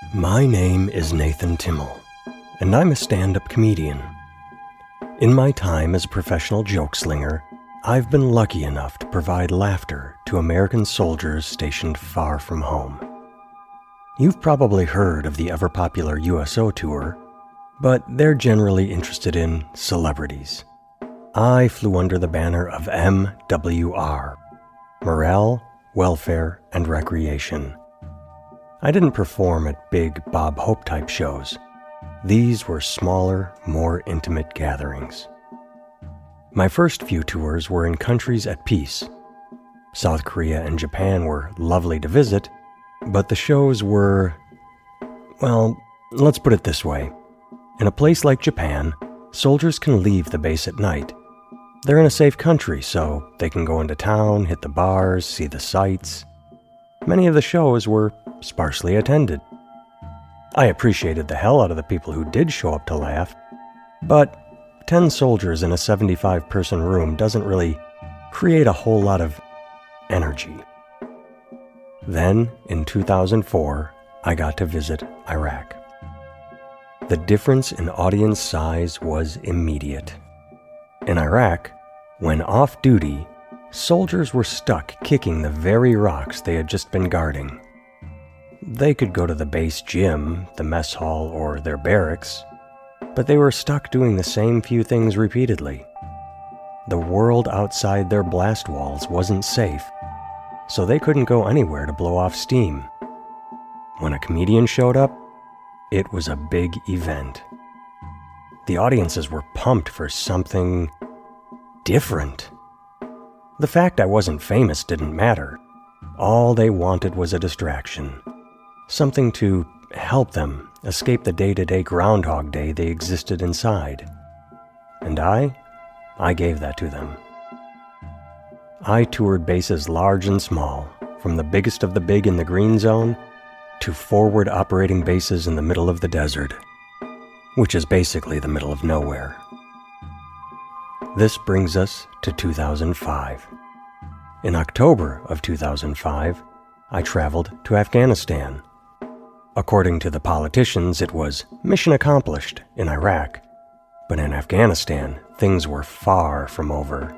My name is Nathan Timmel, and I'm a stand-up comedian. In my time as a professional joke slinger, I've been lucky enough to provide laughter to American soldiers stationed far from home. You've probably heard of the ever-popular USO tour, but they're generally interested in celebrities. I flew under the banner of MWR, Morale, Welfare, and Recreation. I didn't perform at big Bob Hope-type shows. These were smaller, more intimate gatherings. My first few tours were in countries at peace. South Korea and Japan were lovely to visit, but the shows were, well, let's put it this way. In a place like Japan, soldiers can leave the base at night. They're in a safe country, so they can go into town, hit the bars, see the sights. Many of the shows were sparsely attended. I appreciated the hell out of the people who did show up to laugh, but 10 soldiers in a 75-person room doesn't really create a whole lot of energy. Then, in 2004, I got to visit Iraq. The difference in audience size was immediate. In Iraq, when off-duty, soldiers were stuck kicking the very rocks they had just been guarding. They could go to the base gym, the mess hall, or their barracks, but they were stuck doing the same few things repeatedly. The world outside their blast walls wasn't safe, so they couldn't go anywhere to blow off steam. When a comedian showed up, it was a big event. The audiences were pumped for something different. The fact I wasn't famous didn't matter. All they wanted was a distraction. Something to help them escape the day-to-day Groundhog Day they existed inside. And I gave that to them. I toured bases large and small, from the biggest of the big in the green zone to forward operating bases in the middle of the desert, which is basically the middle of nowhere. This brings us to 2005. In October of 2005, I traveled to Afghanistan. According to the politicians, it was mission accomplished in Iraq, but in Afghanistan, things were far from over.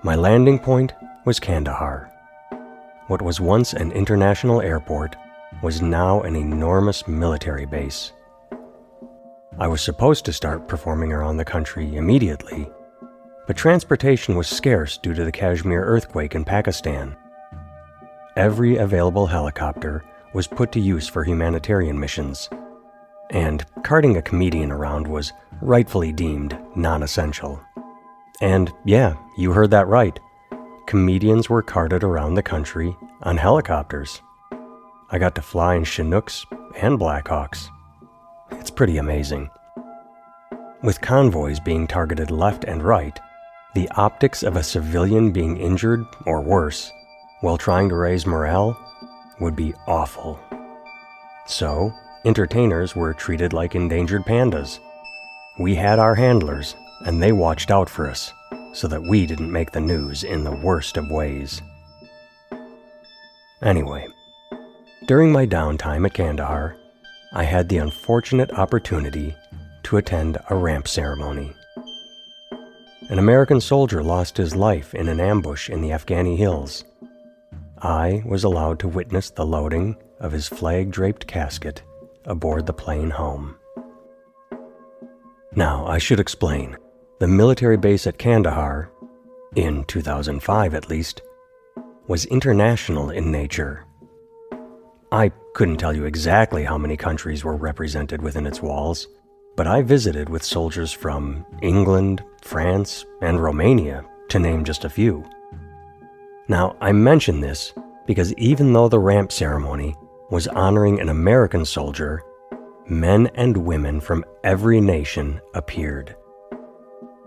My landing point was Kandahar. What was once an international airport was now an enormous military base. I was supposed to start performing around the country immediately, but transportation was scarce due to the Kashmir earthquake in Pakistan. Every available helicopter was put to use for humanitarian missions, and carting a comedian around was rightfully deemed non-essential. And yeah, you heard that right. Comedians were carted around the country on helicopters. I got to fly in Chinooks and Blackhawks. It's pretty amazing. With convoys being targeted left and right, the optics of a civilian being injured, or worse, while trying to raise morale would be awful. So, entertainers were treated like endangered pandas. We had our handlers, and they watched out for us, so that we didn't make the news in the worst of ways. Anyway, during my downtime at Kandahar, I had the unfortunate opportunity to attend a ramp ceremony. An American soldier lost his life in an ambush in the Afghani hills. I was allowed to witness the loading of his flag-draped casket aboard the plane home. Now, I should explain. The military base at Kandahar, in 2005 at least, was international in nature. I couldn't tell you exactly how many countries were represented within its walls, but I visited with soldiers from England, France, and Romania, to name just a few. Now, I mention this because even though the ramp ceremony was honoring an American soldier, men and women from every nation appeared.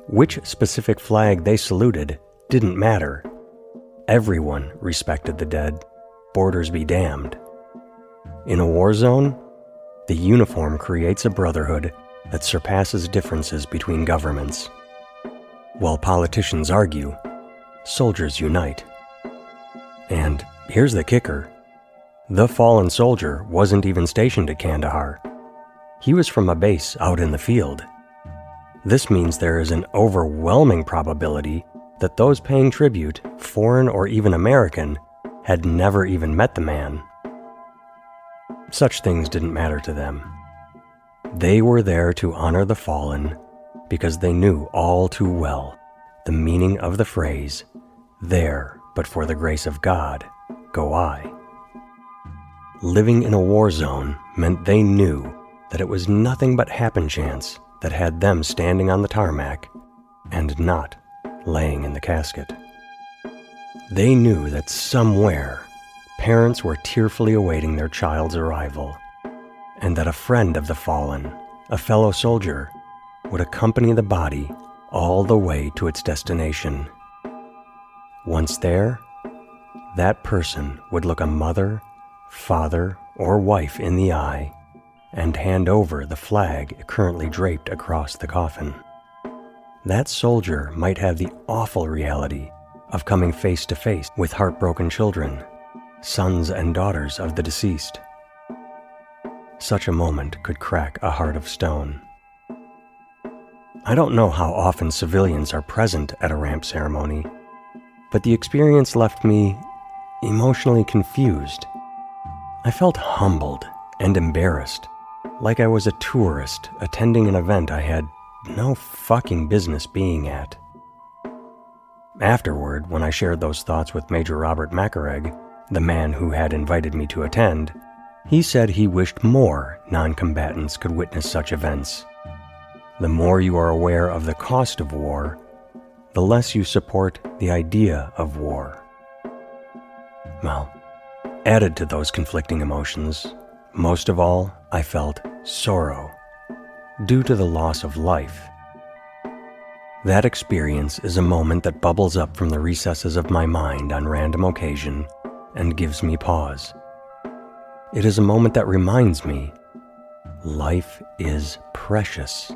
Which specific flag they saluted didn't matter. Everyone respected the dead, borders be damned. In a war zone, the uniform creates a brotherhood that surpasses differences between governments. While politicians argue, soldiers unite. And here's the kicker. The fallen soldier wasn't even stationed at Kandahar. He was from a base out in the field. This means there is an overwhelming probability that those paying tribute, foreign or even American, had never even met the man. Such things didn't matter to them. They were there to honor the fallen because they knew all too well the meaning of the phrase, "There, but for the grace of God, go I." Living in a war zone meant they knew that it was nothing but happen chance that had them standing on the tarmac and not laying in the casket. They knew that somewhere parents were tearfully awaiting their child's arrival, and that a friend of the fallen, a fellow soldier, would accompany the body all the way to its destination. Once there, that person would look a mother, father, or wife in the eye and hand over the flag currently draped across the coffin. That soldier might have the awful reality of coming face to face with heartbroken children, sons and daughters of the deceased. Such a moment could crack a heart of stone. I don't know how often civilians are present at a ramp ceremony, but the experience left me emotionally confused. I felt humbled and embarrassed, like I was a tourist attending an event I had no fucking business being at. Afterward, when I shared those thoughts with Major Robert Macareg, the man who had invited me to attend, he said he wished more non-combatants could witness such events. The more you are aware of the cost of war, the less you support the idea of war. Well, added to those conflicting emotions, most of all, I felt sorrow due to the loss of life. That experience is a moment that bubbles up from the recesses of my mind on random occasion and gives me pause. It is a moment that reminds me, life is precious.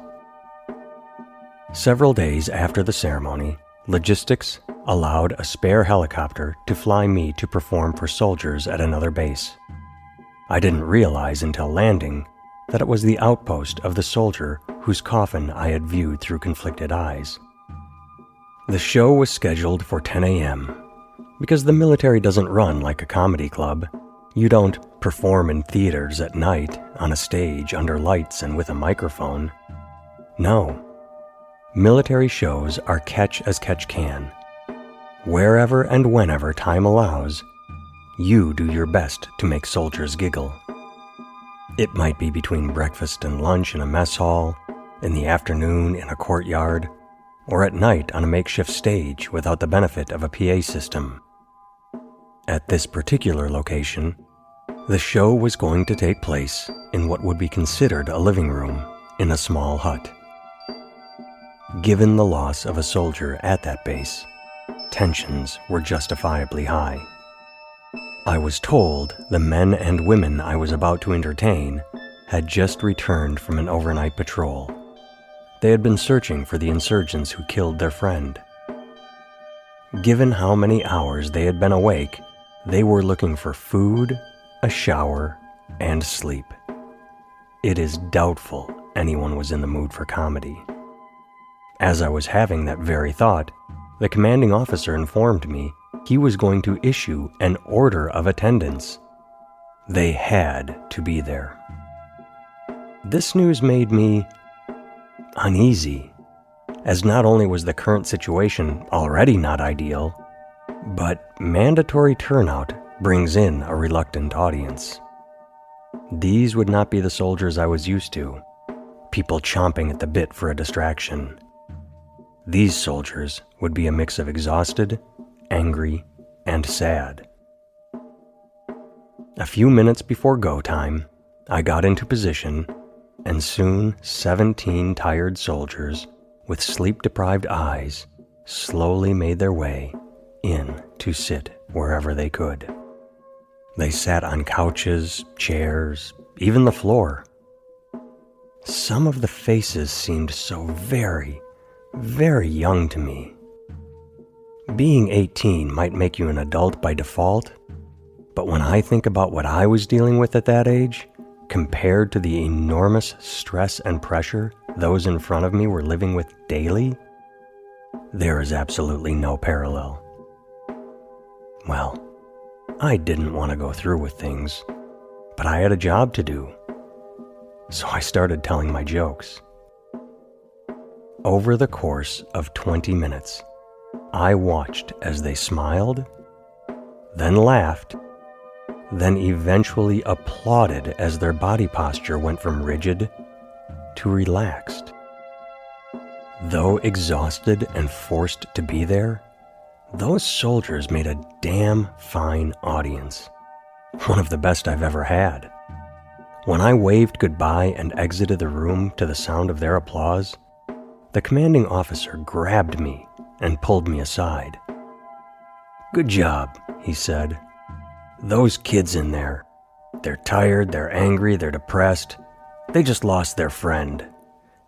Several days after the ceremony, logistics allowed a spare helicopter to fly me to perform for soldiers at another base. I didn't realize until landing that it was the outpost of the soldier whose coffin I had viewed through conflicted eyes. The show was scheduled for 10 a.m. Because the military doesn't run like a comedy club. You don't perform in theaters at night on a stage under lights and with a microphone. No. Military shows are catch as catch can. Wherever and whenever time allows, you do your best to make soldiers giggle. It might be between breakfast and lunch in a mess hall, in the afternoon in a courtyard, or at night on a makeshift stage without the benefit of a PA system. At this particular location, the show was going to take place in what would be considered a living room in a small hut. Given the loss of a soldier at that base, tensions were justifiably high. I was told the men and women I was about to entertain had just returned from an overnight patrol. They had been searching for the insurgents who killed their friend. Given how many hours they had been awake, they were looking for food, a shower, and sleep. It is doubtful anyone was in the mood for comedy. As I was having that very thought, the commanding officer informed me he was going to issue an order of attendance. They had to be there. This news made me uneasy, as not only was the current situation already not ideal, but mandatory turnout brings in a reluctant audience. These would not be the soldiers I was used to, people chomping at the bit for a distraction. These soldiers would be a mix of exhausted, angry, and sad. A few minutes before go time, I got into position, and soon 17 tired soldiers with sleep-deprived eyes slowly made their way in to sit wherever they could. They sat on couches, chairs, even the floor. Some of the faces seemed so very, very young to me. Being 18 might make you an adult by default, But when I think about what I was dealing with at that age, compared to the enormous stress and pressure those in front of me were living with daily, there is absolutely no parallel. Well, I didn't want to go through with things, but I had a job to do. So I started telling my jokes. Over the course of 20 minutes, I watched as they smiled, then laughed, then eventually applauded as their body posture went from rigid to relaxed. Though exhausted and forced to be there, those soldiers made a damn fine audience. One of the best I've ever had. When I waved goodbye and exited the room to the sound of their applause, the commanding officer grabbed me and pulled me aside. "Good job," he said. "Those kids in there, they're tired, they're angry, they're depressed. They just lost their friend.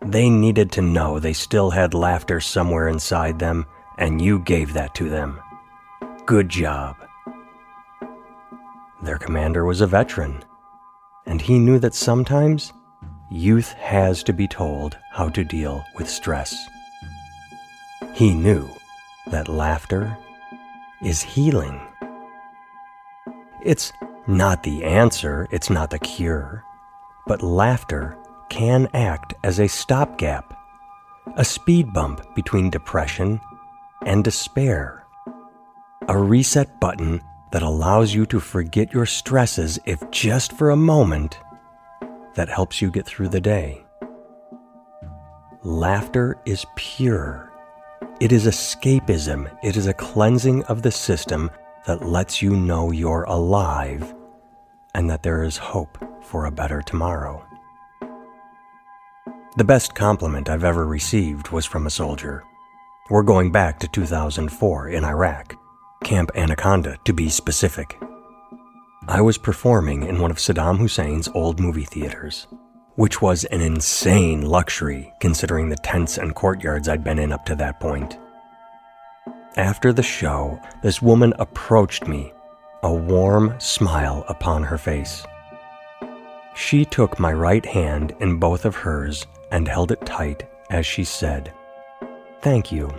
They needed to know they still had laughter somewhere inside them, and you gave that to them. Good job." Their commander was a veteran, and he knew that sometimes youth has to be told how to deal with stress. He knew that laughter is healing. It's not the answer, it's not the cure, but laughter can act as a stopgap, a speed bump between depression and despair, a reset button that allows you to forget your stresses, if just for a moment, that helps you get through the day. Laughter is pure. It is escapism. It is a cleansing of the system that lets you know you're alive and that there is hope for a better tomorrow. The best compliment I've ever received was from a soldier. We're going back to 2004 in Iraq, Camp Anaconda to be specific. I was performing in one of Saddam Hussein's old movie theaters, which was an insane luxury considering the tents and courtyards I'd been in up to that point. After the show, this woman approached me, a warm smile upon her face. She took my right hand in both of hers and held it tight as she said, "Thank you.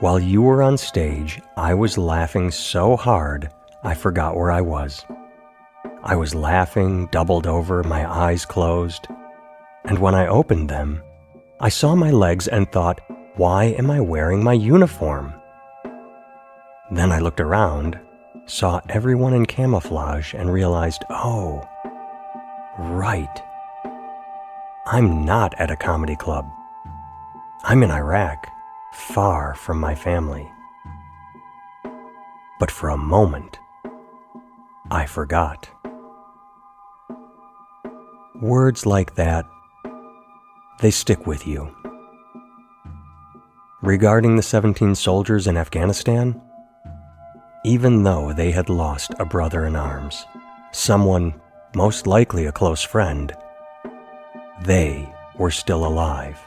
While you were on stage, I was laughing so hard I forgot where I was. I was laughing, doubled over, my eyes closed, and when I opened them, I saw my legs and thought, why am I wearing my uniform? Then I looked around, saw everyone in camouflage, and realized, oh, right. I'm not at a comedy club. I'm in Iraq, far from my family." But for a moment, I forgot. Words like that, they stick with you. Regarding the 17 soldiers in Afghanistan, even though they had lost a brother in arms, someone most likely a close friend, they were still alive.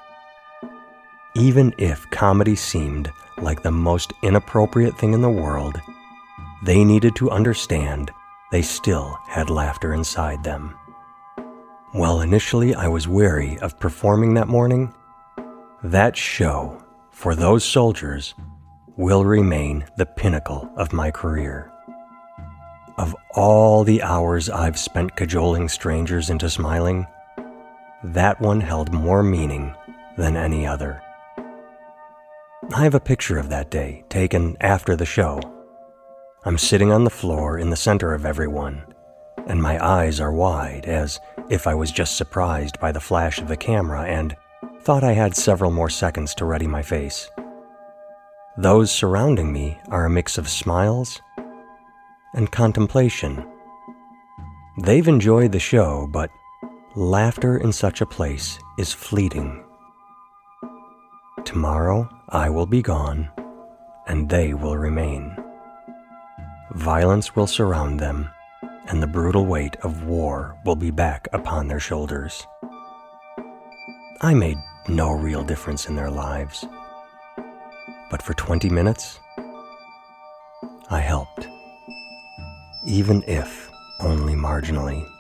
Even if comedy seemed like the most inappropriate thing in the world, they needed to understand they still had laughter inside them. While initially I was wary of performing that morning, that show, for those soldiers, will remain the pinnacle of my career. Of all the hours I've spent cajoling strangers into smiling, that one held more meaning than any other. I have a picture of that day taken after the show. I'm sitting on the floor in the center of everyone, and my eyes are wide as if I was just surprised by the flash of the camera and thought I had several more seconds to ready my face. Those surrounding me are a mix of smiles and contemplation. They've enjoyed the show, but laughter in such a place is fleeting. Tomorrow I will be gone, and they will remain. Violence will surround them, and the brutal weight of war will be back upon their shoulders. I made no real difference in their lives, but for 20 minutes, I helped. even if only marginally.